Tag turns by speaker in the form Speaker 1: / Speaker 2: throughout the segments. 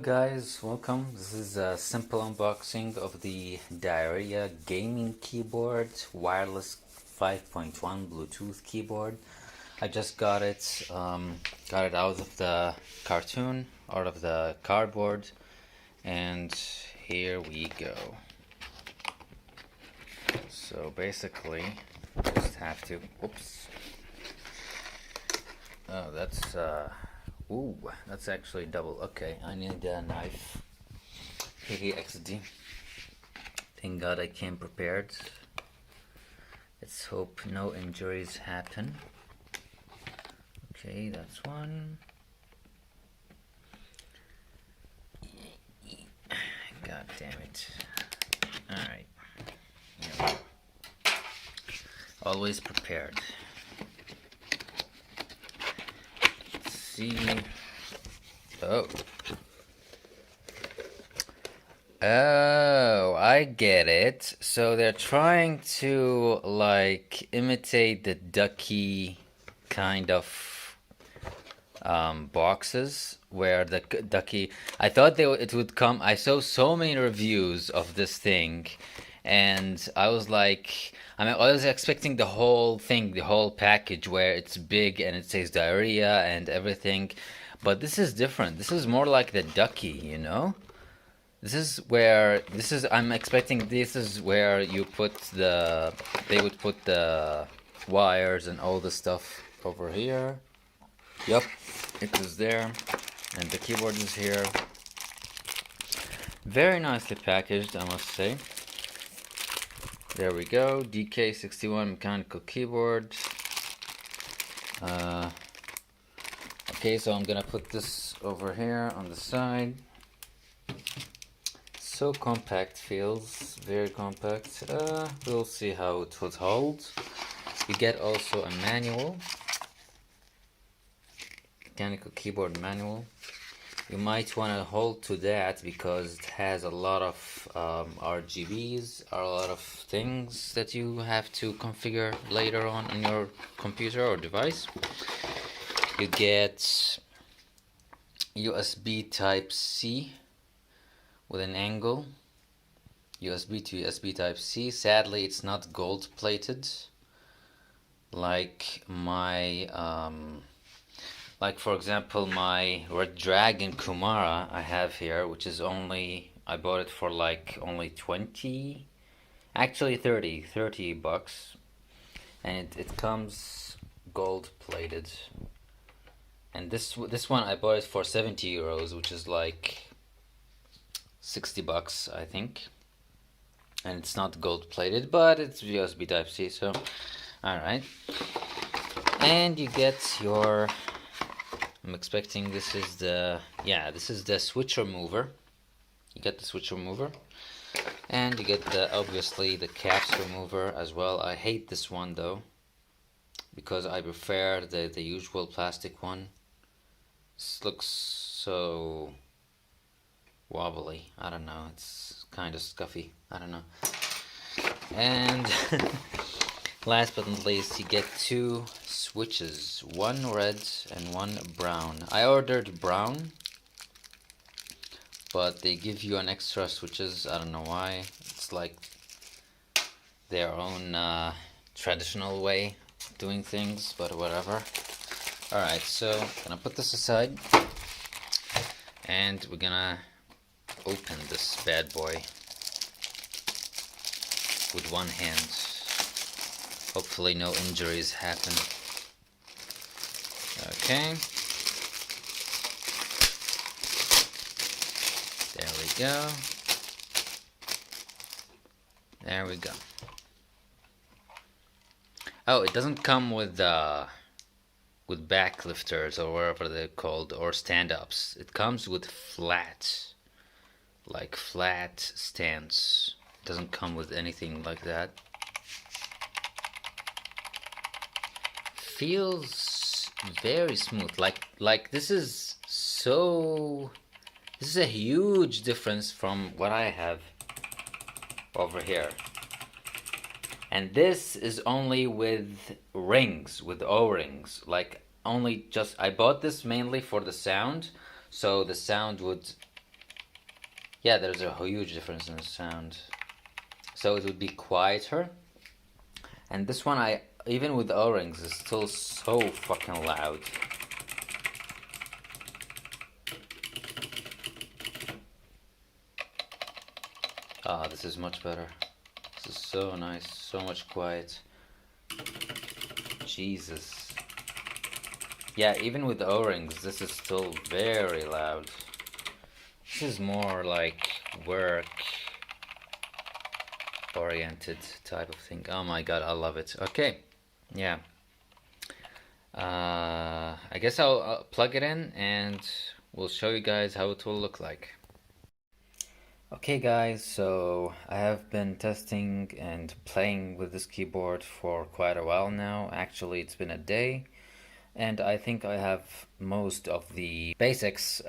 Speaker 1: guys, welcome. This is a simple unboxing of the Diarrhea gaming keyboard, wireless 5.1 Bluetooth keyboard. I just got it out of the cartoon, out of the cardboard, and here we go. So basically, just have to, oops. Oh, that's ooh, that's actually double. Okay, I need a knife. DK61. Thank God I came prepared. Let's hope no injuries happen. Okay, that's one. God damn it. Alright. Yeah. Always prepared. Let's see. Oh, I get it. So they're trying to like imitate the ducky kind of boxes where the ducky. I thought it would come. I saw so many reviews of this thing, and I was like, I was expecting the whole thing, the whole package where it's big and it says diarrhea and everything, but this is different. This is more like the ducky, you know? I'm expecting this is where you put they would put the wires and all the stuff over here. Yup, it is there, and the keyboard is here. Very nicely packaged, I must say. There we go, DK61 mechanical keyboard. Okay, so I'm gonna put this over here on the side. So compact, feels very compact. We'll see how it would hold. You get also a manual, mechanical keyboard manual. You might want to hold to that because it has a lot of RGBs, a lot of things that you have to configure later on your computer or device. You get USB Type-C with an angle, USB to USB Type-C. Sadly, it's not gold plated like my like for example my Red Dragon Kumara I have here, which is I bought it for like only 20, actually 30 bucks, and it comes gold plated. And this one I bought it for 70 euros, which is like 60 bucks, I think. And it's not gold plated, but it's USB Type-C, so alright. And you get your, I'm expecting this is the switch remover. You get the switch remover, and you get obviously the caps remover as well. I hate this one though, because I prefer the usual plastic one. This looks so wobbly. I don't know, it's kind of scuffy. I don't know. And last but not least, you get two switches, one red and one brown. I ordered brown, but they give you an extra switches. I don't know why. It's like their own traditional way of doing things, but whatever. Alright, so I'm gonna put this aside, and we're gonna open this bad boy with one hand. Hopefully no injuries happen. Okay. There we go. There we go. Oh, it doesn't come with back lifters or whatever they're called, or stand-ups. It comes with flat stands. It doesn't come with anything like that. Feels very smooth. Like this is a huge difference from what I have over here. And this is only with rings, with O-rings. Like only just, I bought this mainly for the sound, so the sound would Yeah, there's a huge difference in the sound. So it would be quieter. And this one, I even with O-rings, is still so fucking loud. Ah, this is much better. This is so nice, so much quiet. Jesus. Yeah, even with O-rings, this is still very loud. This is more like work oriented type of thing. Oh my god, I love it. Okay, yeah. I guess I'll plug it in and we'll show you guys how it will look like. Okay guys, so I have been testing and playing with this keyboard for quite a while now. Actually, it's been a day, and I think I have most of the basics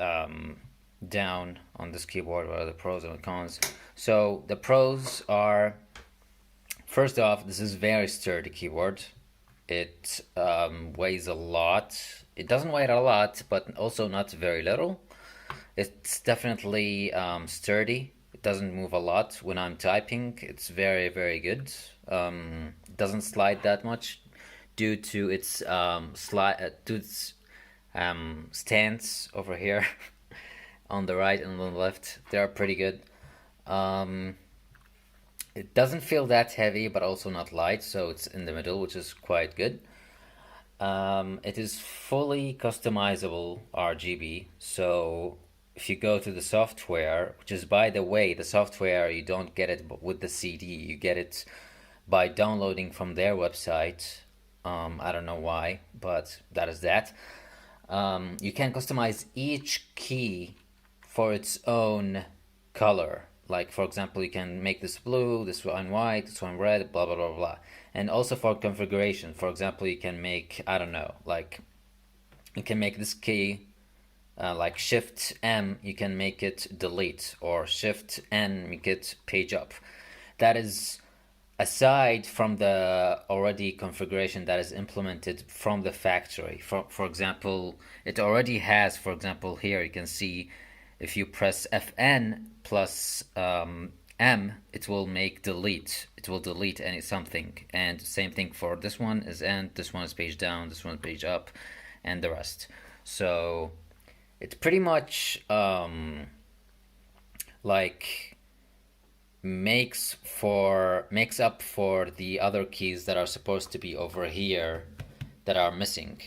Speaker 1: down on this keyboard. What are the pros and the cons? So the pros are, first off, this is very sturdy keyboard. It weighs a lot. It doesn't weigh a lot, but also not very little. It's definitely sturdy. It doesn't move a lot when I'm typing. It's very, very good. It doesn't slide that much due to its stands over here on the right and on the left. They are pretty good. It doesn't feel that heavy, but also not light, so it's in the middle, which is quite good. It is fully customizable RGB, so if you go to the software, which is, by the way, the software, you don't get it with the CD, you get it by downloading from their website. I don't know why, but that is that. You can customize each key for its own color. Like, for example, you can make this blue, this one white, this one red, blah, blah, blah, blah. And also for configuration, for example, you can make, I don't know, like, you can make this key, like Shift M, you can make it delete, or Shift N, make it page up. That is aside from the already configuration that is implemented from the factory. For example, it already has, for example, here you can see if you press Fn plus M, it will make delete. It will delete any something. And same thing for this one is end, this one is page down, this one is page up, and the rest. So it's pretty much like makes up for the other keys that are supposed to be over here that are missing.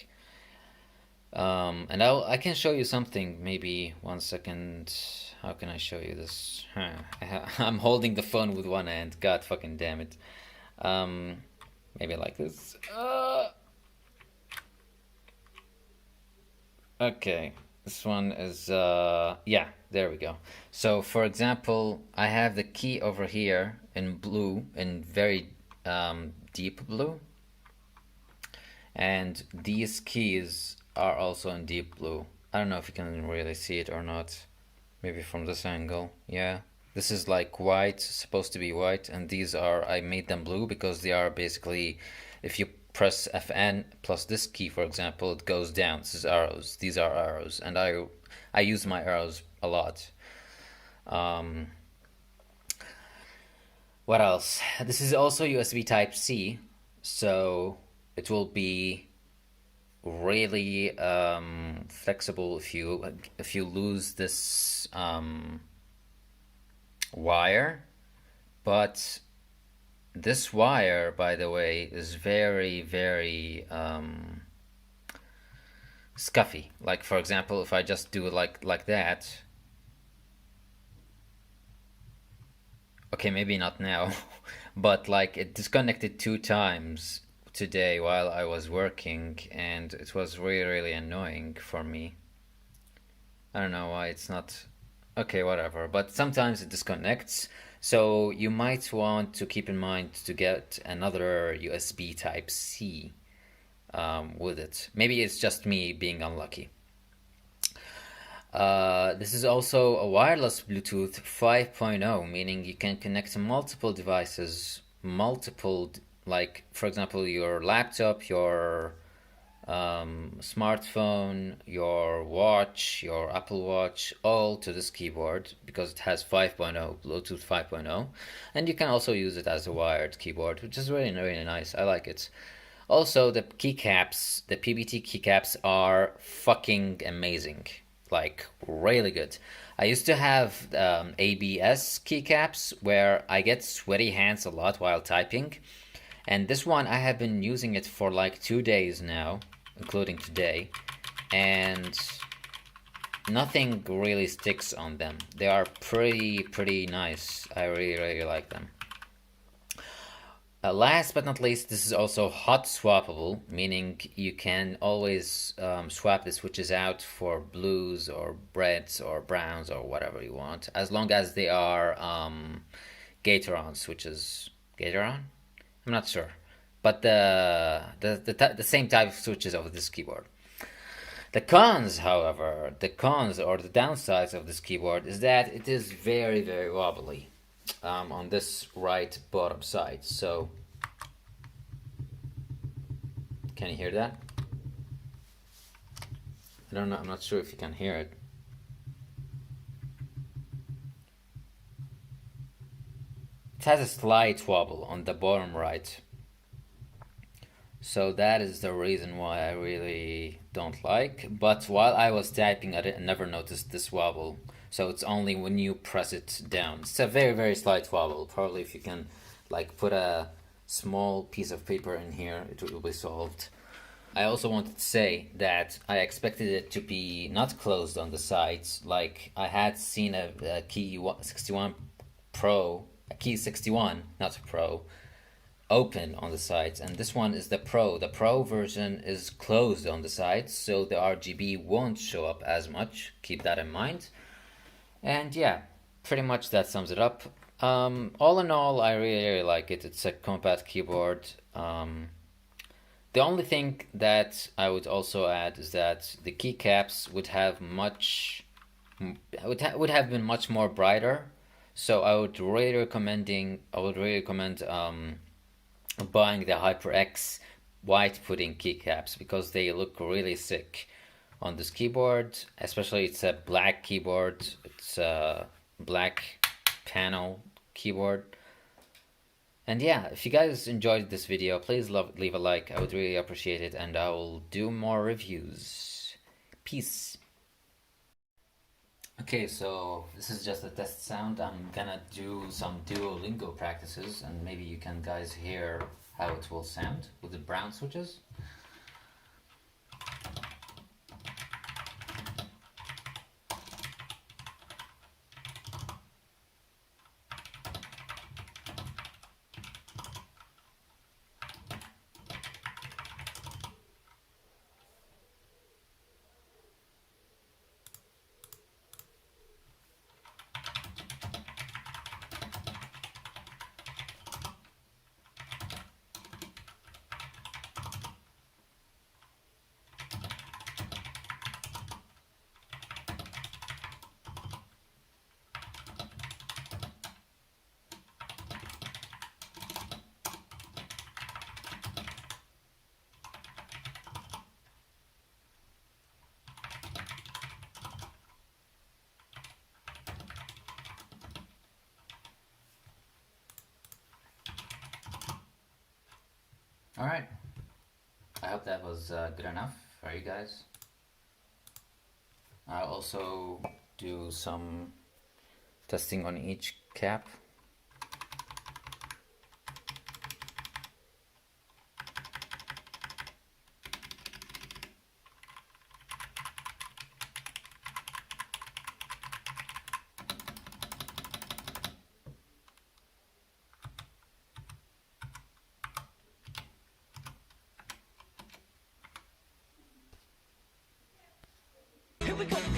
Speaker 1: And I can show you something, maybe 1 second. How can I show you this? I'm holding the phone with one hand. God fucking damn it. Maybe like this. Okay, this one is, yeah, there we go. So for example, I have the key over here in blue, in very deep blue. And these keys are also in deep blue. I don't know if you can really see it or not. Maybe from this angle. Yeah. This is like white, supposed to be white, and these are, I made them blue because they are basically, if you press Fn plus this key, for example, it goes down. This is arrows. These are arrows, and I use my arrows a lot. What else? This is also USB Type C, so it will be really flexible if you lose this wire. But this wire, by the way, is very, very scuffy. Like, for example, if I just do it like that. Okay, maybe not now, but like it disconnected 2 times today while I was working, and it was really, really annoying for me. I don't know why it's not. Okay, whatever. But sometimes it disconnects, so you might want to keep in mind to get another USB Type C with it. Maybe it's just me being unlucky. This is also a wireless Bluetooth 5.0, meaning you can connect to multiple devices, like, for example, your laptop, your smartphone, your watch, your Apple Watch, all to this keyboard because it has 5.0, Bluetooth 5.0, and you can also use it as a wired keyboard, which is really, really nice. I like it. Also, the keycaps, the PBT keycaps are fucking amazing. Like, really good. I used to have ABS keycaps where I get sweaty hands a lot while typing. And this one, I have been using it for like 2 days now, including today. And nothing really sticks on them. They are pretty nice. I really like them. Last but not least, this is also hot swappable, meaning you can always swap the switches out for blues or reds or browns or whatever you want, as long as they are Gatoron switches. Gatoron? I'm not sure, but the same type of switches of this keyboard. The cons, however, the cons or the downsides of this keyboard is that it is very wobbly on this right bottom side. So, can you hear that? I don't know, I'm not sure if you can hear it. It has a slight wobble on the bottom right. So that is the reason why I really don't like. But while I was typing, I never noticed this wobble. So it's only when you press it down. It's a very slight wobble. Probably if you can like put a small piece of paper in here, it will be solved. I also wanted to say that I expected it to be not closed on the sides. Like I had seen a Key 61 Pro, a Key 61, not a Pro, open on the sides, and this one is the Pro. The Pro version is closed on the sides, so the RGB won't show up as much. Keep that in mind. And yeah, pretty much that sums it up. All in all, I really like it. It's a compact keyboard. The only thing that I would also add is that the keycaps would have would have been much more brighter. So I would really recommend buying the HyperX white pudding keycaps because they look really sick on this keyboard. Especially it's a black keyboard. It's a black panel keyboard. And yeah, if you guys enjoyed this video, please leave a like. I would really appreciate it, and I will do more reviews. Peace. Okay, so this is just a test sound. I'm gonna do some Duolingo practices, and maybe you can guys hear how it will sound with the brown switches. Alright, I hope that was good enough for you guys. I'll also do some testing on each cap.
Speaker 2: Here we go.